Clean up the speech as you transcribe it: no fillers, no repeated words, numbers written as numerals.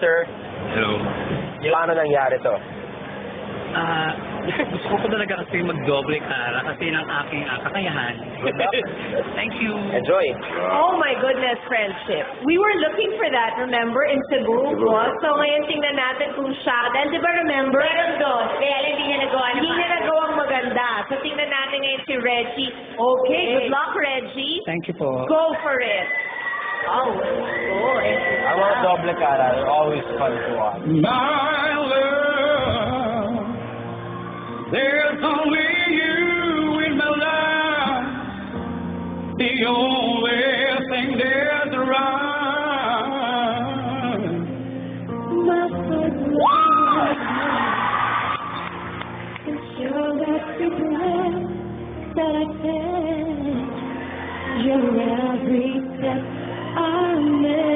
sir. Hello. Paano nangyari to? Gusto ko talaga kasi mag-doble kara kasi ng aking kakayahan. Good luck. Thank you. Enjoy. Oh my goodness, friendship. We were looking for that, remember, in Cebu. So ngayon tingnan natin kung siya, dahil di ba remember? Meron doon, kaya hindi niya nagawa naman. Hindi niya nagawang maganda. So tingnan natin ngayon si Reggie. Okay, good luck, Reggie. Thank you po. Go for it. Oh, boy. Ang mga doble cara are always fun to watch. My love, there's only you in my life, the only thing there's right. My first love, it's your last regret that I take. Your every step I make.